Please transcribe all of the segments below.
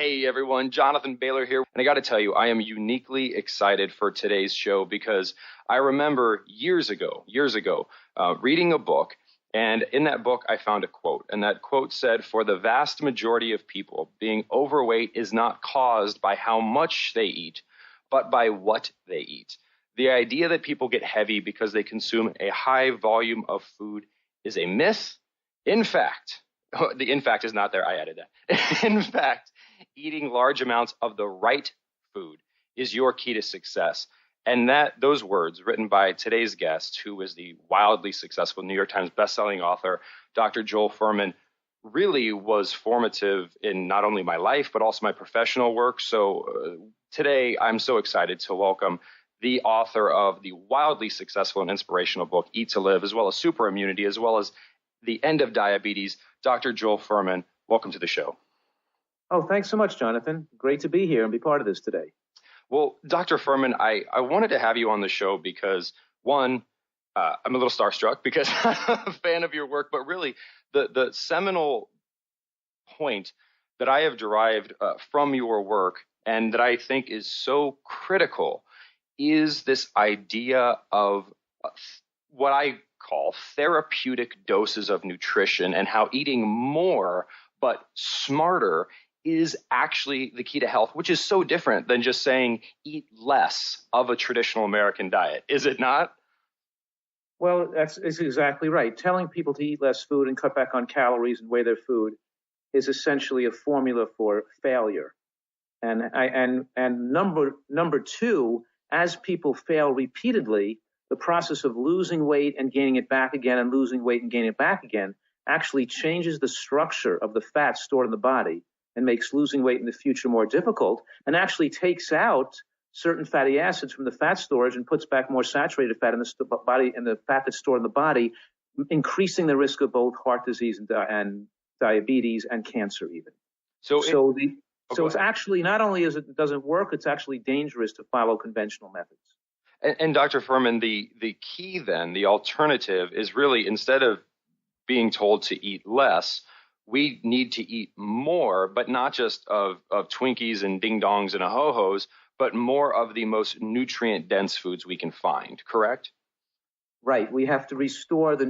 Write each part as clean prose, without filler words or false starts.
Hey everyone, Jonathan Bailor here. And I got to tell you, I am uniquely excited for today's show because I remember years ago, reading a book. And in that book, I found a quote. And that quote said, for the vast majority of people, being overweight is not caused by how much they eat, but by what they eat. The idea that people get heavy because they consume a high volume of food is a myth. In fact, the in fact is not there. I added that. In fact, eating large amounts of the right food is your key to success. And those words written by today's guest, who is the wildly successful New York Times bestselling author, Dr. Joel Fuhrman, really was formative in not only my life, but also my professional work. So today I'm so excited to welcome the author of the wildly successful and inspirational book, Eat to Live, as well as Super Immunity, as well as The End of Diabetes, Dr. Joel Fuhrman. Welcome to the show. Oh, thanks so much, Jonathan. Great to be here and be part of this today. Well, Dr. Fuhrman, I wanted to have you on the show because, one, I'm a little starstruck because I'm a fan of your work, but really the seminal point that I have derived from your work and that I think is so critical is this idea of what I call therapeutic doses of nutrition and how eating more but smarter is actually the key to health, which is so different than just saying eat less of a traditional American diet. Is it not? Well, that's exactly right. Telling people to eat less food and cut back on calories and weigh their food is essentially a formula for failure. And number two, as people fail repeatedly, the process of losing weight and gaining it back again and losing weight and gaining it back again actually changes the structure of the fat stored in the body and makes losing weight in the future more difficult, and actually takes out certain fatty acids from the fat storage and puts back more saturated fat in the body and the fat that's stored in the body, increasing the risk of both heart disease and diabetes and cancer even. So it's actually not only is it doesn't work, it's actually dangerous to follow conventional methods. And Dr. Fuhrman, the key then, the alternative is really, instead of being told to eat less, we need to eat more, but not just of Twinkies and ding dongs and ho-hos, but more of the most nutrient dense foods we can find, correct? Right. We have to restore the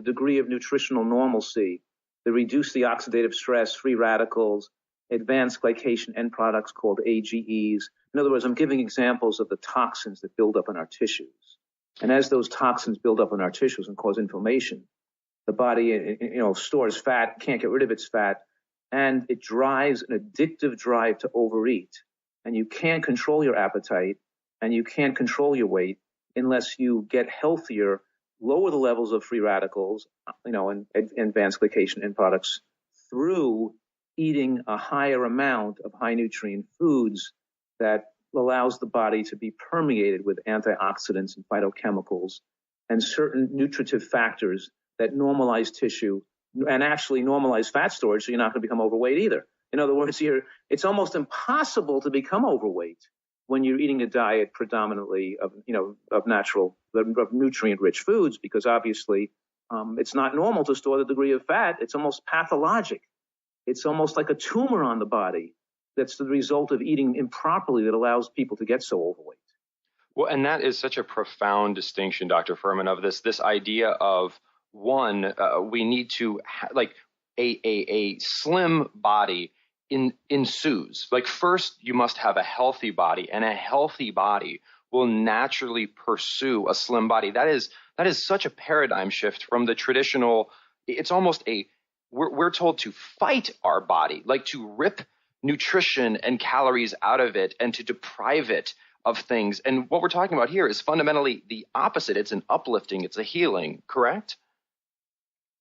degree of nutritional normalcy, to reduce the oxidative stress, free radicals, advanced glycation end products called AGEs. In other words, I'm giving examples of the toxins that build up in our tissues. And as those toxins build up in our tissues and cause inflammation, the body, stores fat, can't get rid of its fat, and it drives an addictive drive to overeat. And you can't control your appetite and you can't control your weight unless you get healthier, lower the levels of free radicals, and advanced glycation end products through eating a higher amount of high nutrient foods that allows the body to be permeated with antioxidants and phytochemicals and certain nutritive factors that normalize tissue and actually normalize fat storage, so you're not going to become overweight either. In other words, it's almost impossible to become overweight when you're eating a diet predominantly of nutrient-rich foods, because obviously it's not normal to store the degree of fat. It's almost pathologic. It's almost like a tumor on the body that's the result of eating improperly that allows people to get so overweight. Well, and that is such a profound distinction, Dr. Fuhrman, of this idea of, one, we need to a slim body ensues. Like, first, you must have a healthy body, and a healthy body will naturally pursue a slim body. That is such a paradigm shift from the traditional. It's almost we're told to fight our body, like to rip nutrition and calories out of it and to deprive it of things. And what we're talking about here is fundamentally the opposite. It's an uplifting. It's a healing, correct?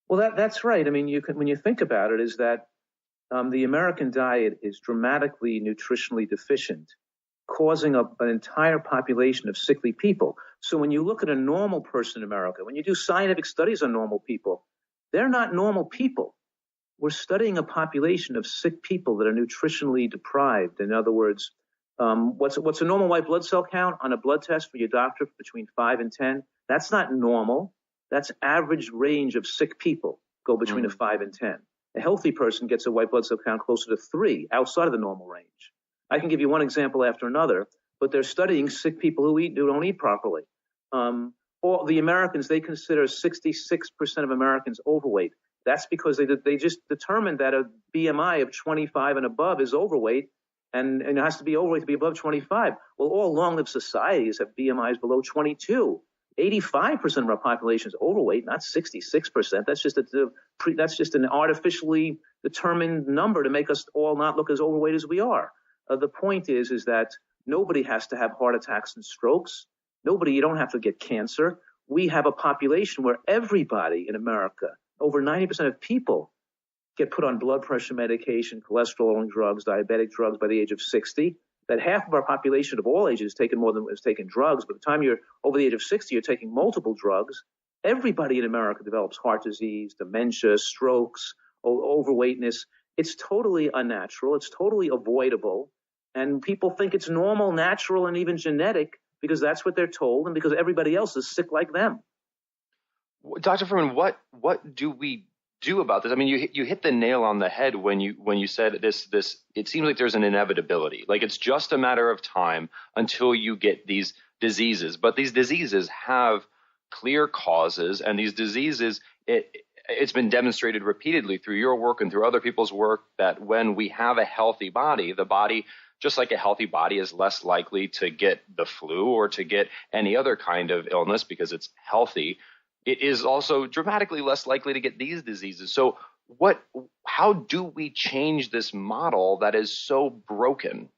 Well, that's right. I mean, when you think about it, is that the American diet is dramatically nutritionally deficient, causing an entire population of sickly people. So when you look at a normal person in America, when you do scientific studies on normal people, they're not normal people. We're studying a population of sick people that are nutritionally deprived. In other words, what's a normal white blood cell count on a blood test for your doctor between 5 and 10? That's not normal. That's average range of sick people go between a 5 and 10. A healthy person gets a white blood cell count closer to 3, outside of the normal range. I can give you one example after another, but they're studying sick people who don't eat properly. All the Americans, they consider 66% of Americans overweight. That's because they just determined that a BMI of 25 and above is overweight, and it has to be overweight to be above 25. Well, all long-lived societies have BMIs below 22. 85% of our population is overweight, not 66%. That's just an artificially determined number to make us all not look as overweight as we are. The point is that nobody has to have heart attacks and strokes. You don't have to get cancer. We have a population where everybody in America, over 90% of people, get put on blood pressure medication, cholesterol drugs, diabetic drugs by the age of 60. That half of our population of all ages has taken drugs. By the time you're over the age of 60, you're taking multiple drugs. Everybody in America develops heart disease, dementia, strokes, overweightness. It's totally unnatural. It's totally avoidable. And people think it's normal, natural, and even genetic because that's what they're told and because everybody else is sick like them. Dr. Fuhrman, what do we do about this? I mean, you hit the nail on the head when you said this. It seems like there's an inevitability. Like it's just a matter of time until you get these diseases. But these diseases have clear causes, and these diseases, it's been demonstrated repeatedly through your work and through other people's work that when we have a healthy body, the body, just like a healthy body, is less likely to get the flu or to get any other kind of illness because it's healthy. It is also dramatically less likely to get these diseases. So how do we change this model that is so broken?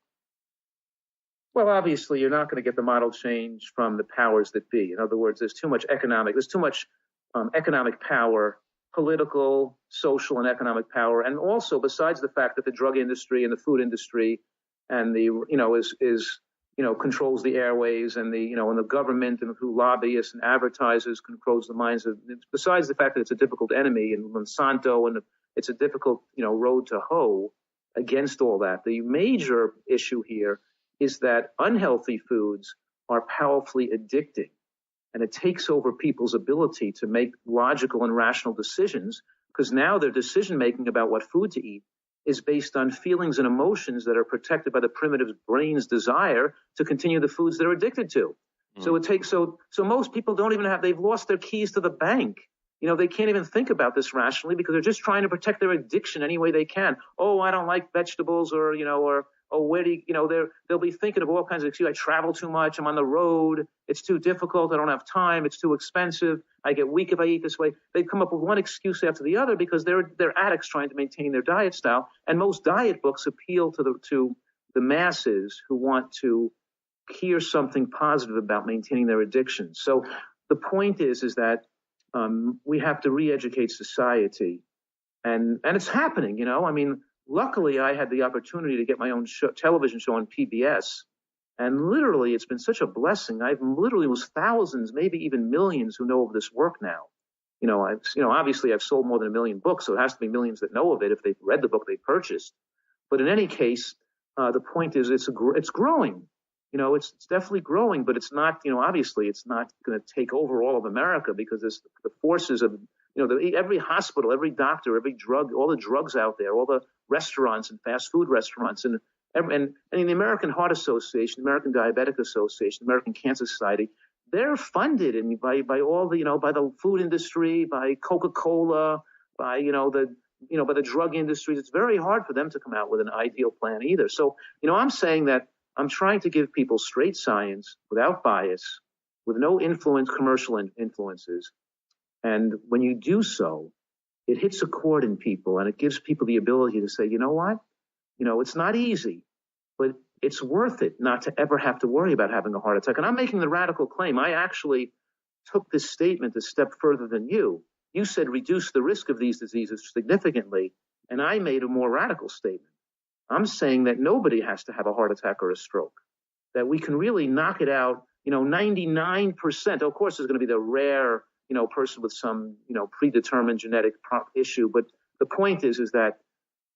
Well, obviously, you're not going to get the model change from the powers that be. In other words, there's too much economic power, political, social, and economic power. And also, besides the fact that the drug industry and the food industry and controls the airways and the government and who lobbyists and advertisers controls the minds of, besides the fact that it's a difficult enemy and Monsanto and it's a difficult, road to hoe against all that. The major issue here is that unhealthy foods are powerfully addicting, and it takes over people's ability to make logical and rational decisions because now their decision making about what food to eat is based on feelings and emotions that are protected by the primitive brain's desire to continue the foods they're addicted to. So most people they've lost their keys to the bank. They can't even think about this rationally because they're just trying to protect their addiction any way they can. Oh, I don't like vegetables where do they'll be thinking of all kinds of excuses. I travel too much. I'm on the road. It's too difficult. I don't have time. It's too expensive. I get weak if I eat this way. They come up with one excuse after the other because they're addicts trying to maintain their diet style. And most diet books appeal to the masses who want to hear something positive about maintaining their addiction. So the point is that we have to re-educate society, and it's happening. Luckily, I had the opportunity to get my own television show on PBS, and literally, it's been such a blessing. I've literally was thousands, maybe even millions, who know of this work now. Obviously, I've sold more than 1 million books, so it has to be millions that know of it if they've read the book they purchased. But in any case, the point is, it's growing. It's definitely growing, but it's not. Obviously, it's not going to take over all of America because the forces of every hospital, every doctor, every drug, all the drugs out there, all the restaurants and fast food restaurants, and the American Heart Association, the American Diabetic Association, the American Cancer Society, they're funded by all by the food industry, by Coca-Cola, by the drug industries. It's very hard for them to come out with an ideal plan either. So, I'm saying that I'm trying to give people straight science without bias, with no commercial influences. And when you do so, it hits a chord in people and it gives people the ability to say, you know what? It's not easy, but it's worth it not to ever have to worry about having a heart attack. And I'm making the radical claim. I actually took this statement a step further than you. You said reduce the risk of these diseases significantly, and I made a more radical statement. I'm saying that nobody has to have a heart attack or a stroke, that we can really knock it out, 99%. Of course, there's going to be the rare person with some, predetermined genetic issue. But the point is that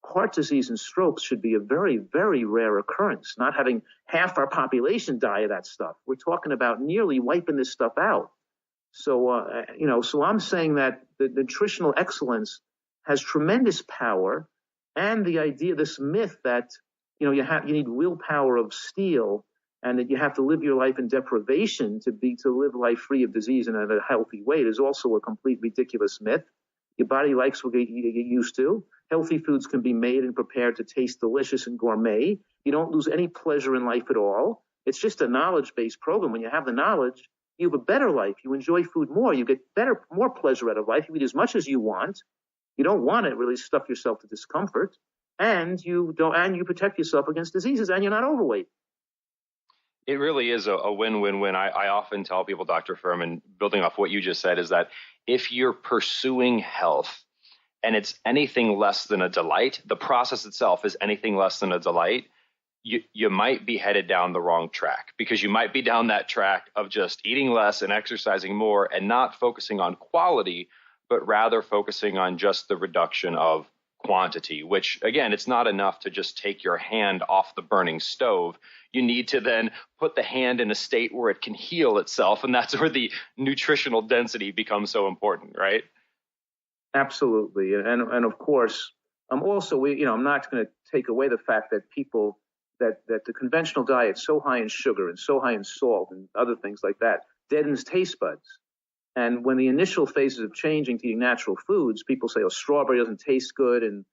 heart disease and strokes should be a very, very rare occurrence, not having half our population die of that stuff. We're talking about nearly wiping this stuff out. So, so I'm saying that the nutritional excellence has tremendous power. And the idea, this myth that, you need willpower of steel and that you have to live your life in deprivation to live life free of disease and at a healthy weight is also a complete ridiculous myth. Your body likes what you get used to. Healthy foods can be made and prepared to taste delicious and gourmet. You don't lose any pleasure in life at all. It's just a knowledge-based program. When you have the knowledge, you have a better life. You enjoy food more. You get more pleasure out of life. You eat as much as you want. You don't want to really stuff yourself to discomfort, and you protect yourself against diseases, and you're not overweight. It really is a win-win-win. I often tell people, Dr. Fuhrman, building off what you just said, is that if you're pursuing health and it's anything less than a delight, the process itself is anything less than a delight, you might be headed down the wrong track, because you might be down that track of just eating less and exercising more and not focusing on quality, but rather focusing on just the reduction of quantity, which, again, it's not enough to just take your hand off the burning stove. You need to then put the hand in a state where it can heal itself, and that's where the nutritional density becomes so important, right? Absolutely. And of course, also, I'm not going to take away the fact that people, that the conventional diet, so high in sugar and so high in salt and other things like that, deadens taste buds. And when the initial phases of changing to eating natural foods, people say, oh, strawberry doesn't taste good, and,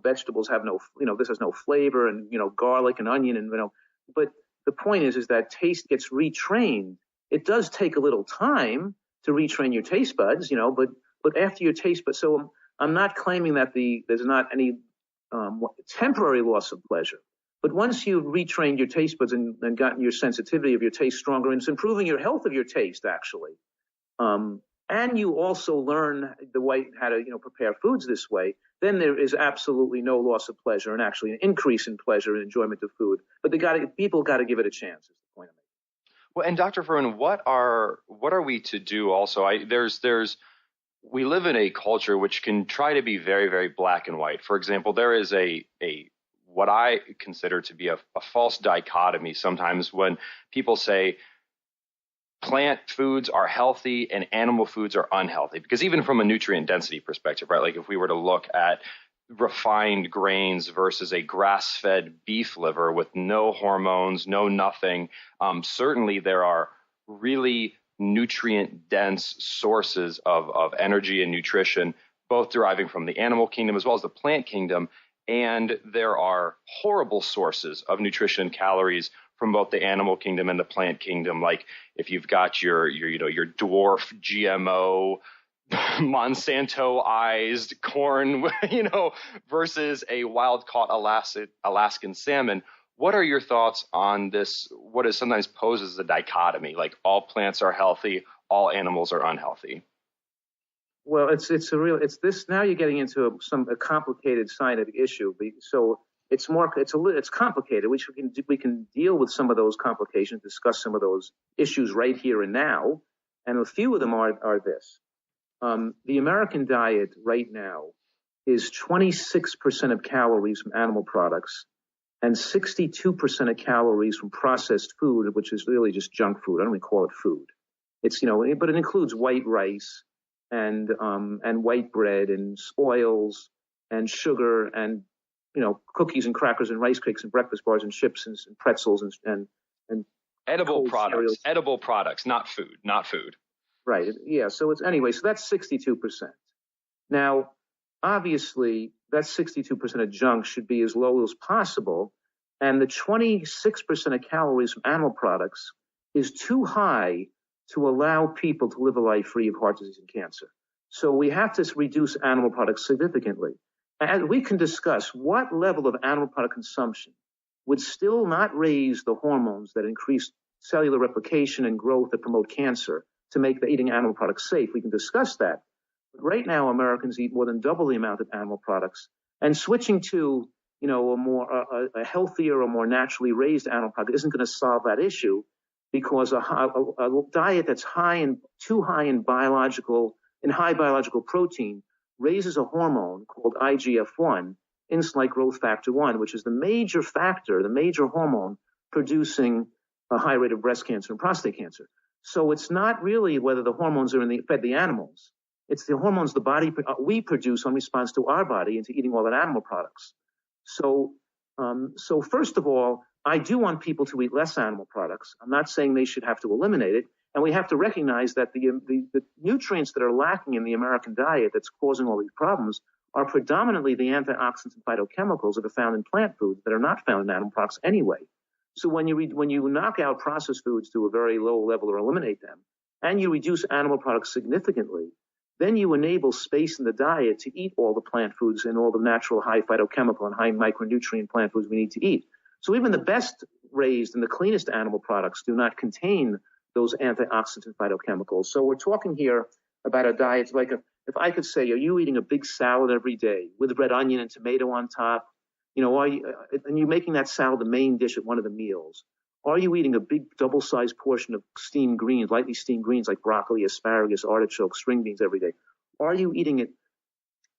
vegetables have no, this has no flavor, and, garlic and onion, and, but the point is that taste gets retrained. It does take a little time to retrain your taste buds, but after your taste buds, so I'm not claiming that there's not any temporary loss of pleasure. But once you've retrained your taste buds and gotten your sensitivity of your taste stronger, and it's improving your health of your taste, actually. And you also learn how to prepare foods this way, then there is absolutely no loss of pleasure, and actually an increase in pleasure and enjoyment of food. But people got to give it a chance, is the point I'm making. Well, and Dr. Fuhrman, what are we to do also? We live in a culture which can try to be very, very black and white. For example, there is what I consider to be a false dichotomy sometimes when people say plant foods are healthy and animal foods are unhealthy. Because even from a nutrient density perspective, right, like if we were to look at refined grains versus a grass-fed beef liver with no hormones, no nothing, certainly there are really nutrient-dense sources of energy and nutrition, both deriving from the animal kingdom as well as the plant kingdom. And there are horrible sources of nutrition and calories from both the animal kingdom and the plant kingdom. Like if you've got your dwarf GMO, Monsanto-ized corn, versus a wild-caught Alaskan salmon. What are your thoughts on this? What is sometimes posed as a dichotomy, like all plants are healthy, all animals are unhealthy? Well, it's this. Now you're getting into a complicated scientific issue. So it's complicated. We can deal with some of those complications, discuss some of those issues right here and now. And a few of them are this: the American diet right now is 26% of calories from animal products and 62% of calories from processed food, which is really just junk food. I don't even call it food. It's but it includes white rice and white bread and oils and sugar and cookies and crackers and rice cakes and breakfast bars and chips and pretzels and edible products, not food. Right. Yeah. So that's 62%. Now, obviously, that 62% of junk should be as low as possible, and the 26% of calories from animal products is too high to allow people to live a life free of heart disease and cancer. So we have to reduce animal products significantly. And we can discuss what level of animal product consumption would still not raise the hormones that increase cellular replication and growth that promote cancer to make the eating animal products safe. We can discuss that. But right now, Americans eat more than double the amount of animal products, and switching to a healthier or more naturally raised animal product isn't going to solve that issue, because a diet that's too high in high biological protein raises a hormone called IGF-1, insulin-like growth factor 1, which is the major hormone producing a high rate of breast cancer and prostate cancer. So it's not really whether the hormones are fed the animals. It's the hormones the body we produce in response to our body into eating all that animal products. So first of all, I do want people to eat less animal products. I'm not saying they should have to eliminate it. And we have to recognize that the nutrients that are lacking in the American diet that's causing all these problems are predominantly the antioxidants and phytochemicals that are found in plant foods that are not found in animal products anyway. So when you knock out processed foods to a very low level or eliminate them, and you reduce animal products significantly, then you enable space in the diet to eat all the plant foods and all the natural high phytochemical and high micronutrient plant foods we need to eat. So even the best raised and the cleanest animal products do not contain those antioxidants and phytochemicals. So we're talking here about a diet like if I could say, are you eating a big salad every day with red onion and tomato on top? And you're making that salad the main dish at one of the meals. Are you eating a big double-sized portion of steamed greens, lightly steamed greens like broccoli, asparagus, artichoke, string beans every day? Are you eating it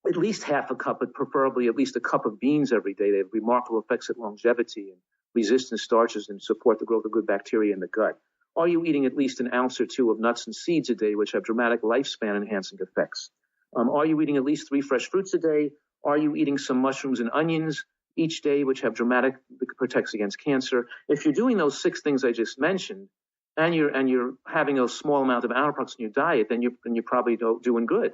at least half a cup, but preferably at least a cup of beans every day? They have remarkable effects at longevity and resistant starches and support the growth of good bacteria in the gut. Are you eating at least an ounce or two of nuts and seeds a day, which have dramatic lifespan-enhancing effects? Are you eating at least 3 fresh fruits a day? Are you eating some mushrooms and onions each day, which have dramatic protects against cancer? If you're doing those 6 things I just mentioned, and you're having a small amount of animal products in your diet, then you're probably doing good.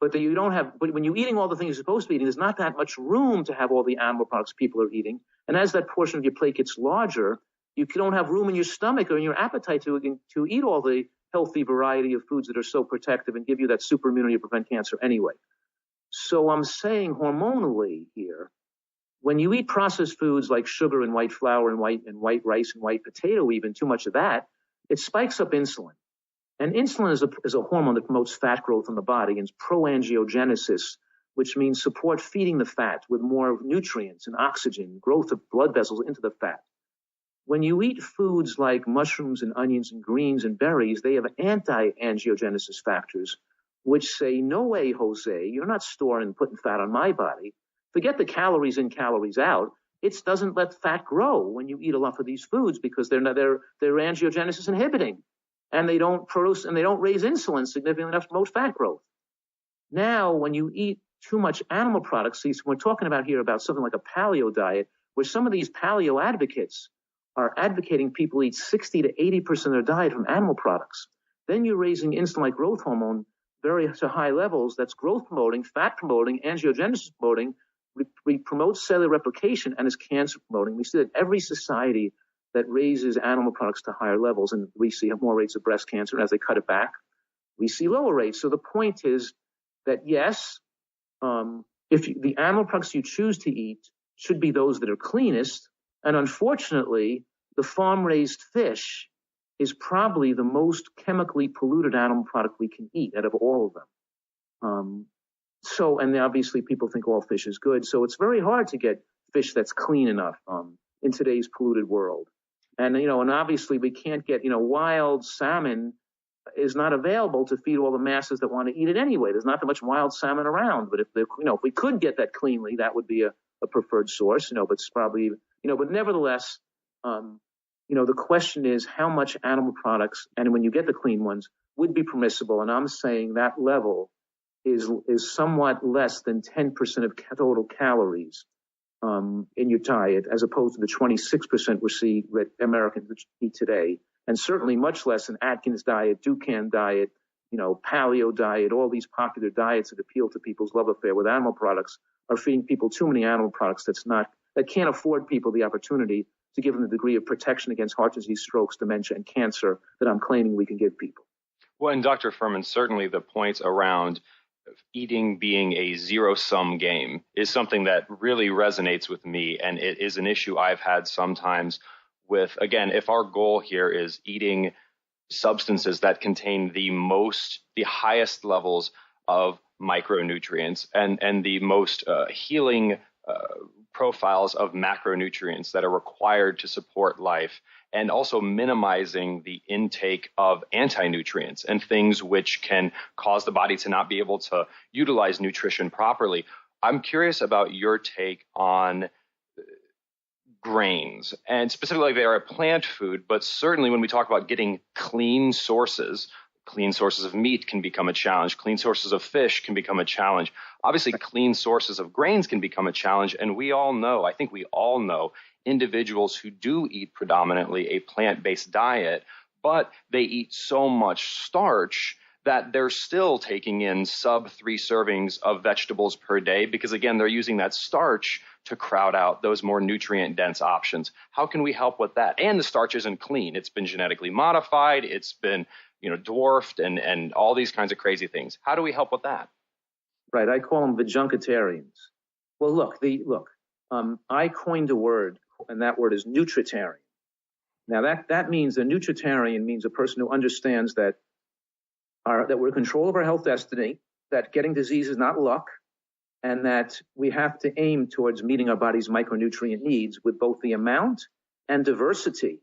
But when you're eating all the things you're supposed to be eating, there's not that much room to have all the animal products people are eating. And as that portion of your plate gets larger, you don't have room in your stomach or in your appetite to eat all the healthy variety of foods that are so protective and give you that super immunity to prevent cancer anyway. So I'm saying hormonally here, when you eat processed foods like sugar and white flour and white rice and white potato, even too much of that, it spikes up insulin. And insulin is a hormone that promotes fat growth in the body and proangiogenesis, which means support feeding the fat with more nutrients and oxygen, growth of blood vessels into the fat. When you eat foods like mushrooms and onions and greens and berries, they have anti-angiogenesis factors, which say, no way, Jose, you're not storing and putting fat on my body. Forget the calories in, calories out. It doesn't let fat grow when you eat a lot of these foods because they're angiogenesis inhibiting, and they don't produce and they don't raise insulin significantly enough to promote fat growth. Now, when you eat too much animal products, so we're talking about here about something like a paleo diet, where some of these paleo advocates are advocating people eat 60 to 80% of their diet from animal products. Then you're raising insulin-like growth hormone to high levels. That's growth promoting, fat promoting, angiogenesis promoting, promotes cellular replication, and is cancer promoting. We see that every society that raises animal products to higher levels, and we see more rates of breast cancer, and as they cut it back, we see lower rates. So the point is that yes, the animal products you choose to eat should be those that are cleanest. And unfortunately, the farm-raised fish is probably the most chemically polluted animal product we can eat out of all of them. And obviously people think all fish is good. So it's very hard to get fish that's clean enough in today's polluted world. And obviously we can't get, wild salmon is not available to feed all the masses that want to eat it anyway. There's not that much wild salmon around. But if we could get that cleanly, that would be a preferred source, but it's probably, but nevertheless, the question is how much animal products, and when you get the clean ones, would be permissible. And I'm saying that level is somewhat less than 10% of total calories in your diet, as opposed to the 26% we see that Americans eat today, and certainly much less in Atkins diet, Dukan diet, paleo diet. All these popular diets that appeal to people's love affair with animal products are feeding people too many animal products that can't afford people the opportunity to give them the degree of protection against heart disease, strokes, dementia, and cancer that I'm claiming we can give people. Well, and Dr. Fuhrman, certainly the points around eating being a zero-sum game is something that really resonates with me, and it is an issue I've had sometimes with, again, if our goal here is eating substances that contain the highest levels of micronutrients and the most healing profiles of macronutrients that are required to support life, and also minimizing the intake of anti-nutrients and things which can cause the body to not be able to utilize nutrition properly. I'm curious about your take on grains, and specifically they are a plant food, but certainly when we talk about getting clean sources, Clean sources of meat can become a challenge. Clean sources of fish can become a challenge. Obviously, clean sources of grains can become a challenge. And we all know, I think we all know, individuals who do eat predominantly a plant-based diet, but they eat so much starch that they're still taking in sub 3 servings of vegetables per day because, again, they're using that starch to crowd out those more nutrient-dense options. How can we help with that? And the starch isn't clean. It's been genetically modified. It's been dwarfed and all these kinds of crazy things. How do we help with that? Right. I call them vegetarians. Well, look, I coined a word, and that word is nutritarian. Now, that means a nutritarian means a person who understands that we're in control of our health destiny, that getting disease is not luck, and that we have to aim towards meeting our body's micronutrient needs with both the amount and diversity,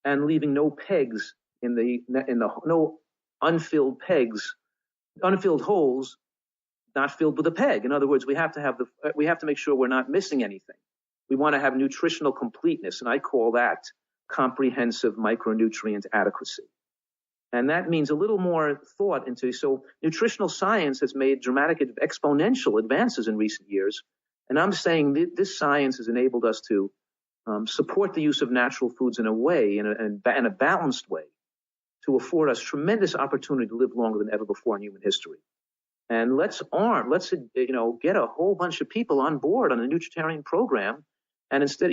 and leaving no pegs no unfilled holes, not filled with a peg. In other words, we have to make sure we're not missing anything. We want to have nutritional completeness, and I call that comprehensive micronutrient adequacy. And that means a little more thought into, so nutritional science has made dramatic exponential advances in recent years. And I'm saying that this science has enabled us to support the use of natural foods in a way, in a balanced way, to afford us tremendous opportunity to live longer than ever before in human history. And let's get a whole bunch of people on board on a nutritarian program. And instead,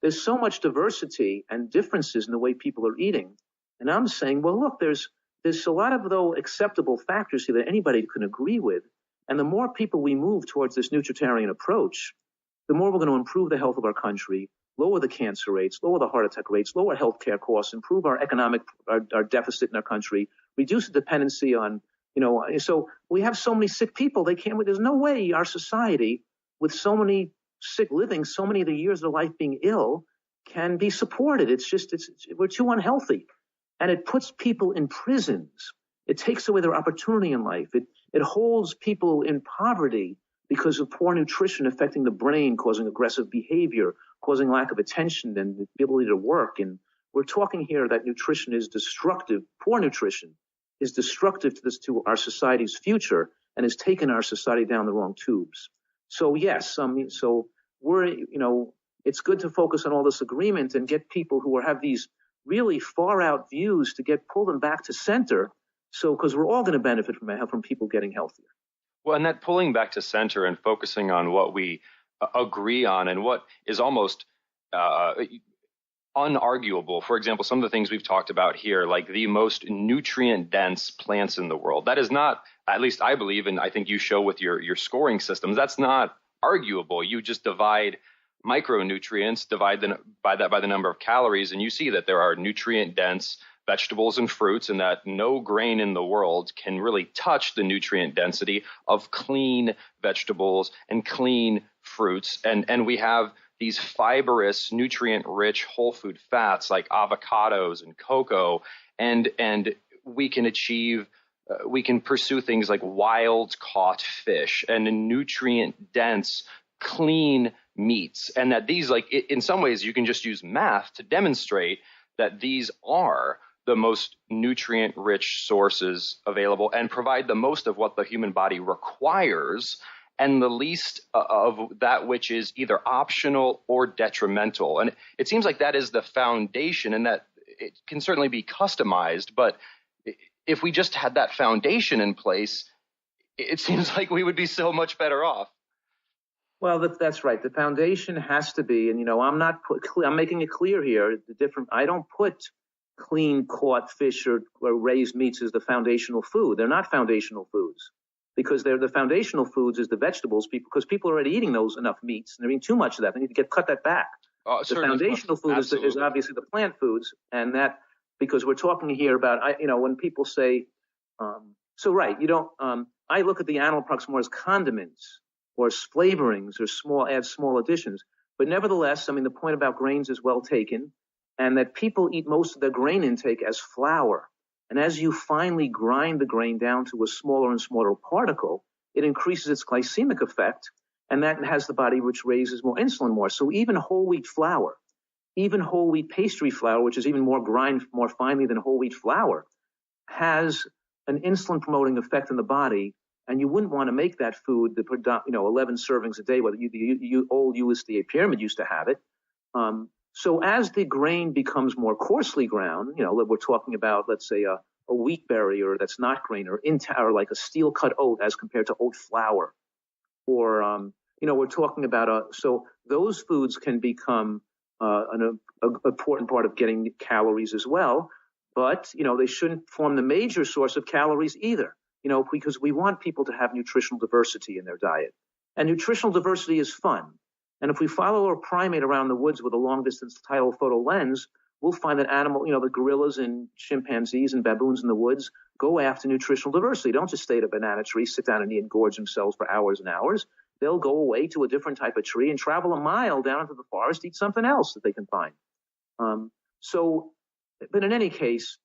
there's so much diversity and differences in the way people are eating. And I'm saying, well, look, there's a lot of, though, acceptable factors here that anybody can agree with. And the more people we move towards this nutritarian approach, the more we're going to improve the health of our country, lower the cancer rates, lower the heart attack rates, lower healthcare costs, improve our our deficit in our country, reduce the dependency on, so we have so many sick people, there's no way our society with so many sick living, so many of the years of life being ill can be supported. We're too unhealthy. And it puts people in prisons. It takes away their opportunity in life. It holds people in poverty because of poor nutrition affecting the brain, causing aggressive behavior, causing lack of attention and the ability to work. And we're talking here that nutrition is destructive. Poor nutrition is destructive to our society's future and has taken our society down the wrong tubes. So yes, it's good to focus on all this agreement and get people who have these really far out views to pull them back to center. So, because we're all going to benefit from people getting healthier. Well, and that pulling back to center and focusing on what we agree on and what is almost unarguable. For example, some of the things we've talked about here, like the most nutrient dense plants in the world, that is not, at least I believe, and I think you show with your scoring systems, that's not arguable. You just divide micronutrients, divide them by the number of calories, and you see that there are nutrient dense vegetables and fruits, and that no grain in the world can really touch the nutrient density of clean vegetables and clean fruits. And we have these fibrous, nutrient-rich whole food fats like avocados and cocoa, and we can pursue things like wild-caught fish and nutrient-dense, clean meats, and that these, like, in some ways, you can just use math to demonstrate that these are the most nutrient-rich sources available and provide the most of what the human body requires and the least of that which is either optional or detrimental. And it seems like that is the foundation, and that it can certainly be customized, but if we just had that foundation in place, it seems like we would be so much better off. Well, that's right. The foundation has to be, and I'm making it clear here. I don't put clean caught fish or raised meats as the foundational food. They're not foundational foods because the foundational foods is the vegetables, because people are already eating those enough meats and they're eating too much of that. They need to cut that back. The foundational food is obviously the plant foods, and that, because we're talking here about, when people say, I look at the animal products more as condiments or flavorings or add small additions. But nevertheless, the point about grains is well taken, and that people eat most of their grain intake as flour. And as you finally grind the grain down to a smaller and smaller particle, it increases its glycemic effect, and that has the body which raises more insulin more. So even whole wheat flour, even whole wheat pastry flour, which is even more grind more finely than whole wheat flour, has an insulin-promoting effect in the body, and you wouldn't want to make that food 11 servings a day, whether the old USDA pyramid used to have it. So as the grain becomes more coarsely ground, we're talking about, let's say, a wheat berry, or that's not grain, or like a steel-cut oat as compared to oat flour, or we're talking about so those foods can become an important part of getting calories as well, but they shouldn't form the major source of calories either, because we want people to have nutritional diversity in their diet, and nutritional diversity is fun. And if we follow a primate around the woods with a long-distance telephoto lens, we'll find that the gorillas and chimpanzees and baboons in the woods go after nutritional diversity. They don't just stay at a banana tree, sit down and eat and gorge themselves for hours and hours. They'll go away to a different type of tree and travel a mile down into the forest, eat something else that they can find. But in any case,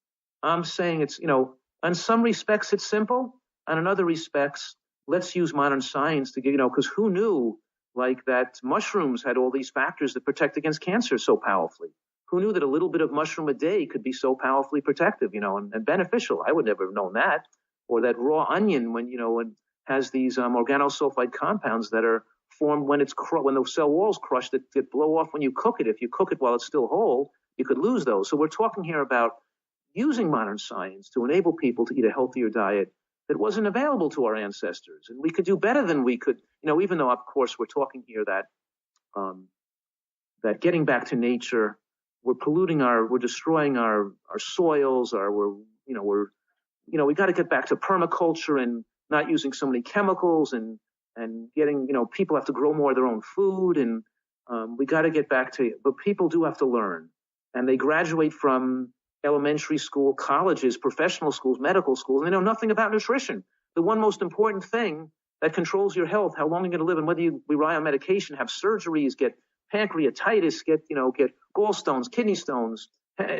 I'm saying it's, in some respects it's simple, and in other respects, let's use modern science to get, because who knew that mushrooms had all these factors that protect against cancer so powerfully? Who knew that a little bit of mushroom a day could be so powerfully protective, and beneficial? I would never have known that. Or that raw onion, when has these organosulfide compounds that are formed when the cell wall's crushed that blow off when you cook it. If you cook it while it's still whole, you could lose those. So we're talking here about using modern science to enable people to eat a healthier diet that wasn't available to our ancestors. And we could do better than we could, even though, of course, we're talking here that getting back to nature, we're destroying our soils, we got to get back to permaculture and not using so many chemicals, and getting, people have to grow more of their own food, and we got to get back to, but people do have to learn, and they graduate from elementary school, colleges, professional schools, medical schools, and they know nothing about nutrition. The one most important thing that controls your health, how long you're going to live, and whether you rely on medication, have surgeries, get pancreatitis, get gallstones, kidney stones,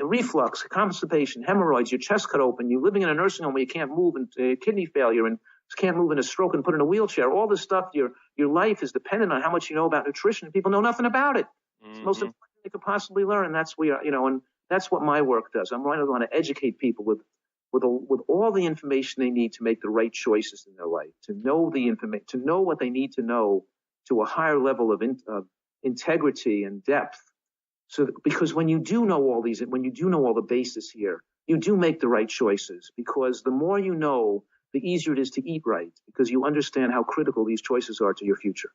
reflux, constipation, hemorrhoids, your chest cut open, you living in a nursing home where you can't move, and kidney failure, and can't move in a stroke and put in a wheelchair. All this stuff, your life is dependent on how much you know about nutrition. People know nothing about it. It's the most important thing they could possibly learn, and that's and that's what my work does. I'm going to want to educate people with all the information they need to make the right choices in their life, to know the information, to know what they need to know to a higher level of integrity and depth. So, because when you do know all the basis here, you do make the right choices, because the more you know, the easier it is to eat right, because you understand how critical these choices are to your future.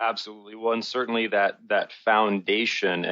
Absolutely. Well, and certainly that foundation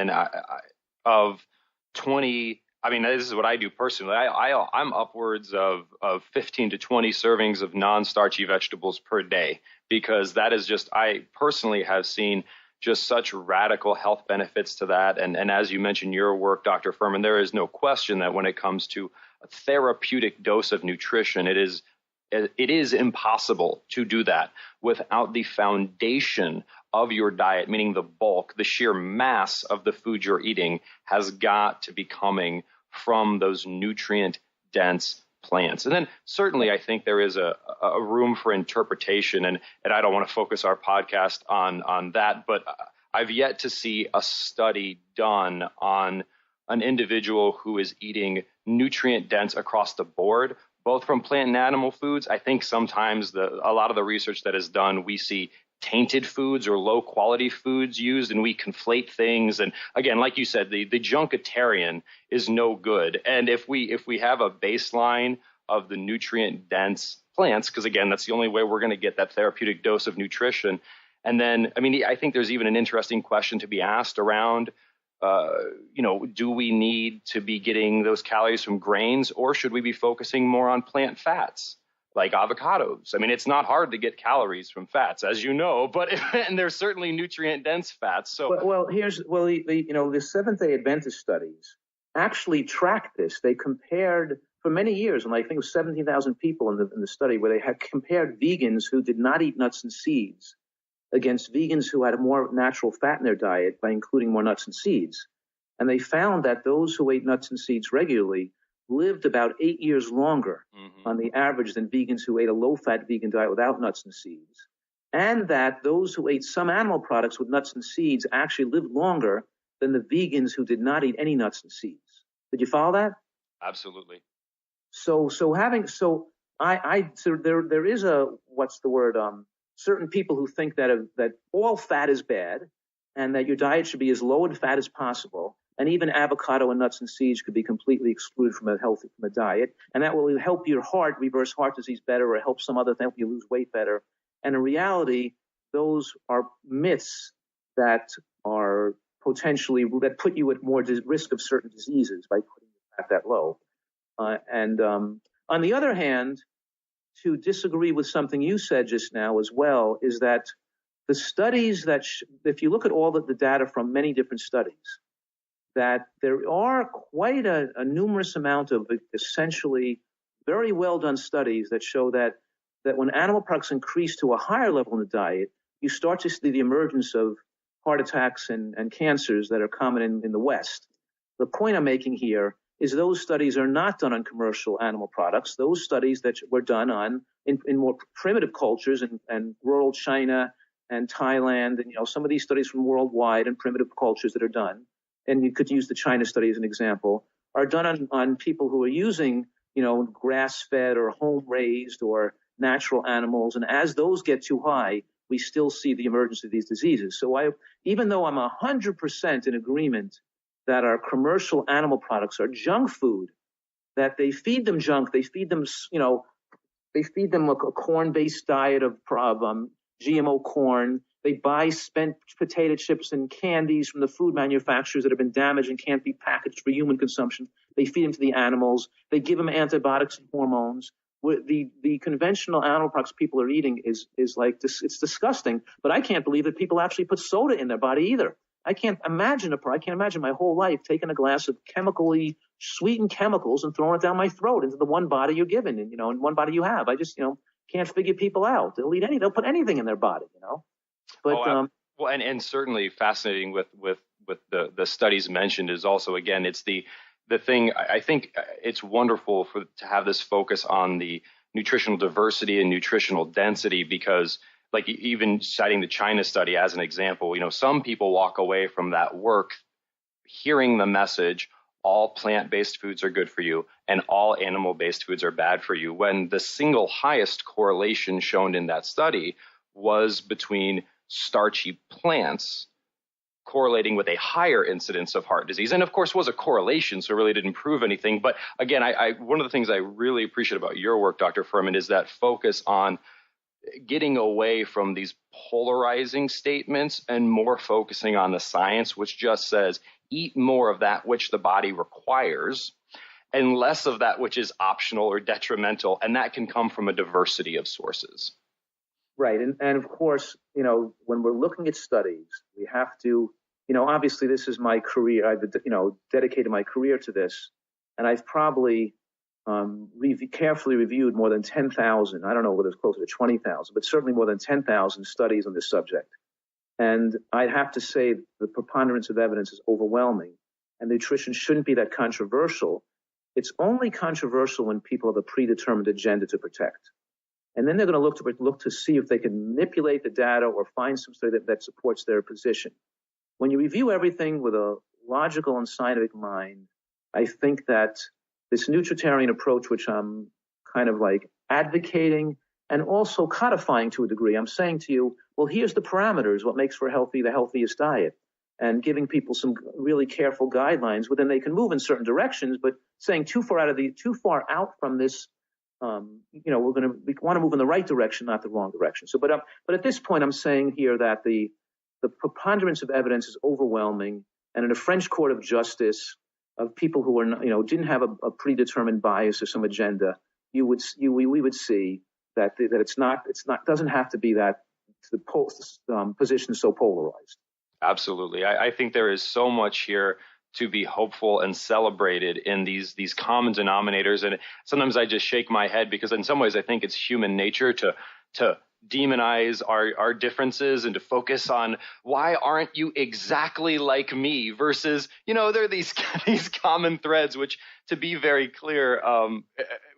of 20. I mean, this is what I do personally. I'm upwards of 15 to 20 servings of non-starchy vegetables per day, because that is just, I personally have seen just such radical health benefits to that. And as you mentioned your work, Dr. Fuhrman, there is no question that when it comes to a therapeutic dose of nutrition, it is impossible to do that without the foundation of your diet, meaning the bulk, the sheer mass of the food you're eating has got to be coming from those nutrient-dense plants. And then certainly I think there is a room for interpretation, and I don't want to focus our podcast on that, but I've yet to see a study done on an individual who is eating nutrient-dense across the board, both from plant and animal foods. I think sometimes a lot of the research that is done, we see tainted foods or low quality foods used, and we conflate things. And again, like you said, the junketarian is no good. And if we have a baseline of the nutrient dense plants, because again, that's the only way we're going to get that therapeutic dose of nutrition. And then, I mean, I think there's even an interesting question to be asked around, do we need to be getting those calories from grains, or should we be focusing more on plant fats like avocados? I mean, it's not hard to get calories from fats, as you know, and there's certainly nutrient-dense fats. So, the Seventh-day Adventist studies actually tracked this. They compared for many years, and I think it was 17,000 people in the study, where they had compared vegans who did not eat nuts and seeds against vegans who had more natural fat in their diet by including more nuts and seeds. And they found that those who ate nuts and seeds regularly lived about 8 years longer on the average than vegans who ate a low-fat vegan diet without nuts and seeds. And that those who ate some animal products with nuts and seeds actually lived longer than the vegans who did not eat any nuts and seeds. Did you follow that? Absolutely. There is a, what's the word, certain people who think that all fat is bad and that your diet should be as low in fat as possible. And even avocado and nuts and seeds could be completely excluded from a diet. And that will help your heart, reverse heart disease better, or help some other thing, help you lose weight better. And in reality, those are myths that are potentially, that put you at more risk of certain diseases by putting the fat that low. On the other hand, to disagree with something you said just now as well, is that the studies that, if you look at all the data from many different studies, that there are quite a numerous amount of essentially very well done studies that show that when animal products increase to a higher level in the diet, you start to see the emergence of heart attacks and cancers that are common in the West. The point I'm making here is those studies are not done on commercial animal products. Those studies that were done in more primitive cultures and rural China and Thailand, and some of these studies from worldwide and primitive cultures that are done, and you could use the China study as an example, are done on people who are using, grass-fed or home-raised or natural animals. And as those get too high, we still see the emergence of these diseases. So even though I'm 100% in agreement that our commercial animal products are junk food, that they feed them junk, they feed them, a corn-based diet of GMO corn. They buy spent potato chips and candies from the food manufacturers that have been damaged and can't be packaged for human consumption. They feed them to the animals. They give them antibiotics and hormones. The conventional animal products people are eating is like this. It's disgusting. But I can't believe that people actually put soda in their body either. I can't imagine my whole life taking a glass of chemically sweetened chemicals and throwing it down my throat into the one body you're given, and in one body you have. I just can't figure people out. They'll put anything in their body, But and certainly fascinating with the studies mentioned is also, again, it's the thing. I think it's wonderful to have this focus on the nutritional diversity and nutritional density, because like even citing the China study as an example, some people walk away from that work hearing the message, all plant-based foods are good for you and all animal-based foods are bad for you, when the single highest correlation shown in that study was between starchy plants correlating with a higher incidence of heart disease. And of course was a correlation, so it really didn't prove anything. But again, one of the things I really appreciate about your work, Dr. Fuhrman, is that focus on getting away from these polarizing statements and more focusing on the science, which just says eat more of that which the body requires and less of that which is optional or detrimental. And that can come from a diversity of sources. Right. And of course, when we're looking at studies, we have to, obviously this is my career. I've, dedicated my career to this, and I've probably carefully reviewed more than 10,000. I don't know whether it's closer to 20,000, but certainly more than 10,000 studies on this subject. And I'd have to say the preponderance of evidence is overwhelming, and nutrition shouldn't be that controversial. It's only controversial when people have a predetermined agenda to protect. And then they're going to look to see if they can manipulate the data or find some study that supports their position. When you review everything with a logical and scientific mind, I think that this nutritarian approach, which I'm kind of like advocating and also codifying to a degree, I'm saying to you, well, here's the parameters, what makes for the healthiest diet, and giving people some really careful guidelines. Well, then they can move in certain directions, but saying too far out from this. We want to move in the right direction, not the wrong direction. So, but at this point, I'm saying here that the preponderance of evidence is overwhelming, and in a French court of justice of people who are, didn't have a predetermined bias or some agenda, we would see that it's not doesn't have to be that the position is so polarized. Absolutely, I think there is so much here to be hopeful and celebrated in these common denominators. And sometimes I just shake my head, because in some ways I think it's human nature to demonize our differences and to focus on why aren't you exactly like me versus, there are these common threads, which, to be very clear,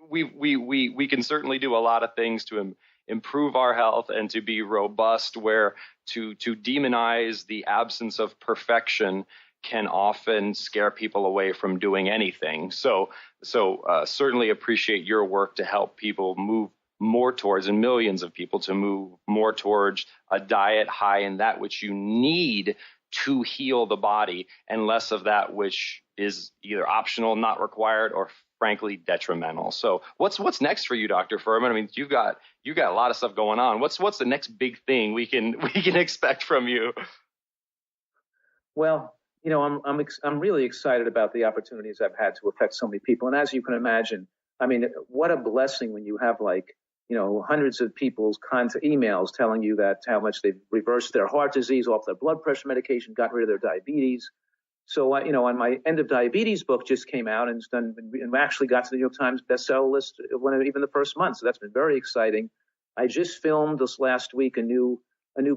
we can certainly do a lot of things to improve our health and to be robust, where to demonize the absence of perfection can often scare people away from doing anything. So certainly appreciate your work to help people move more towards, and millions of people to move more towards a diet high in that which you need to heal the body, and less of that which is either optional, not required, or frankly detrimental. So what's next for you, Dr. Fuhrman? I mean, you got a lot of stuff going on. What's the next big thing we can expect from you? Well, I'm really excited about the opportunities I've had to affect so many people. And as you can imagine, I mean, what a blessing when you have hundreds of people's emails telling you that how much they've reversed their heart disease, off their blood pressure medication, got rid of their diabetes. So, on my End of Diabetes book just came out and actually got to the New York Times bestseller list even the first month. So that's been very exciting. I just filmed this last week a new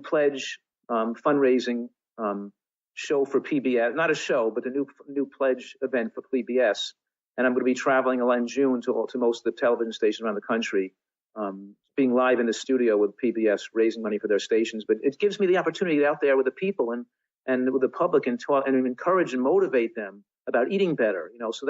pledge fundraising show for PBS, not a show, but a new pledge event for PBS. And I'm going to be traveling in June to most of the television stations around the country, being live in the studio with PBS, raising money for their stations. But it gives me the opportunity to get out there with the people and with the public and talk and encourage and motivate them about eating better. So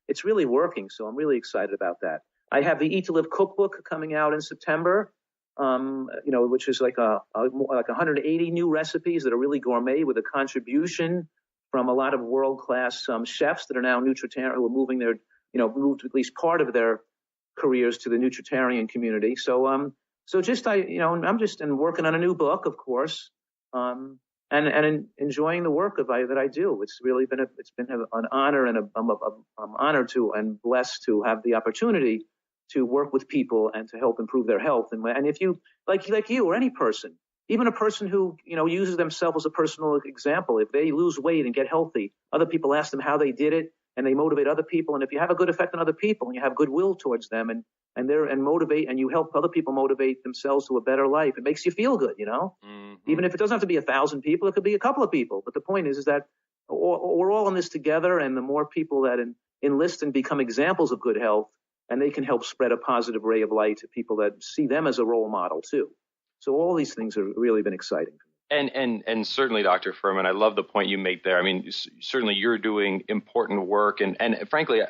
it's really working. So I'm really excited about that. I have the Eat to Live cookbook coming out in September, which is like 180 new recipes that are really gourmet, with a contribution from a lot of world-class chefs that are now nutritarian, who are moved at least part of their careers to the nutritarian community. So I'm just working on a new book, of course, and enjoying the work that I do. It's really been an honor, and I'm honored to and blessed to have the opportunity to work with people and to help improve their health. And if you like you or any person, even a person who uses themselves as a personal example, if they lose weight and get healthy, other people ask them how they did it, and they motivate other people. And if you have a good effect on other people and you have goodwill towards them and motivate, and you help other people motivate themselves to a better life, it makes you feel good, Mm-hmm. Even if it doesn't have to be 1,000 people, it could be a couple of people. But the point is that we're all in this together, and the more people that enlist and become examples of good health, and they can help spread a positive ray of light to people that see them as a role model too. So all these things have really been exciting. And certainly, Dr. Fuhrman, I love the point you make there. I mean, certainly you're doing important work, and frankly,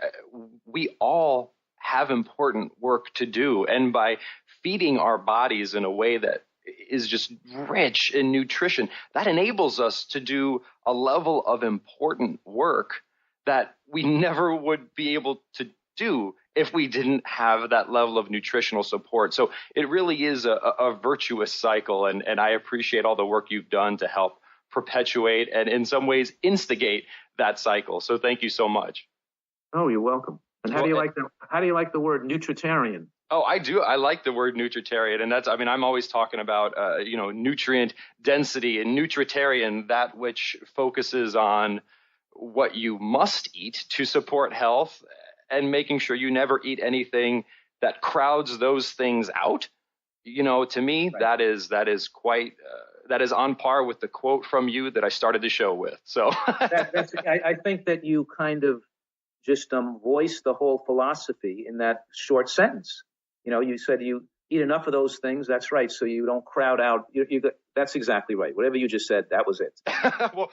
we all have important work to do. And by feeding our bodies in a way that is just rich in nutrition, that enables us to do a level of important work that we never would be able to do if we didn't have that level of nutritional support. So it really is a virtuous cycle, and I appreciate all the work you've done to help perpetuate and in some ways instigate that cycle. So thank you so much. Oh, you're welcome. And how do you like the word nutritarian? Oh, I do. I like the word nutritarian, and I'm always talking about nutrient density and nutritarian, that which focuses on what you must eat to support health, and making sure you never eat anything that crowds those things out. To me, right. that is on par with the quote from you that I started the show with. So I think that you kind of just voiced the whole philosophy in that short sentence. You said you eat enough of those things. That's right. So you don't crowd out. That's exactly right. Whatever you just said, that was it. well,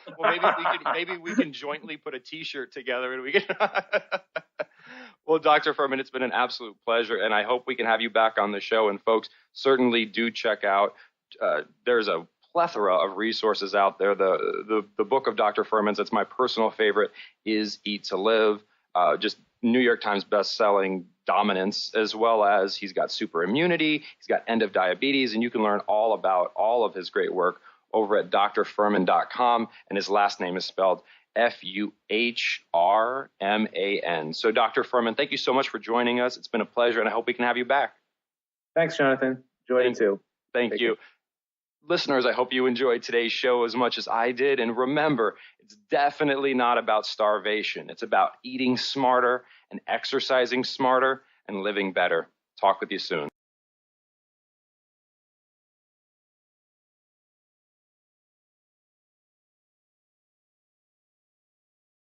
maybe we can jointly put a T-shirt together, and we can. Well, Dr. Fuhrman, it's been an absolute pleasure, and I hope we can have you back on the show. And folks, certainly do check out. There's a plethora of resources out there. The book of Dr. Fuhrman's, that's my personal favorite, is Eat to Live. Just New York Times best-selling dominance, as well as he's got super immunity, he's got End of Diabetes, and you can learn all about all of his great work over at drfuhrman.com, and his last name is spelled Fuhrman. So Dr. Fuhrman, thank you so much for joining us. It's been a pleasure, and I hope we can have you back. Thanks, Jonathan. Enjoyed it too. Thank you. Listeners, I hope you enjoyed today's show as much as I did. And remember, it's definitely not about starvation. It's about eating smarter and exercising smarter and living better. Talk with you soon.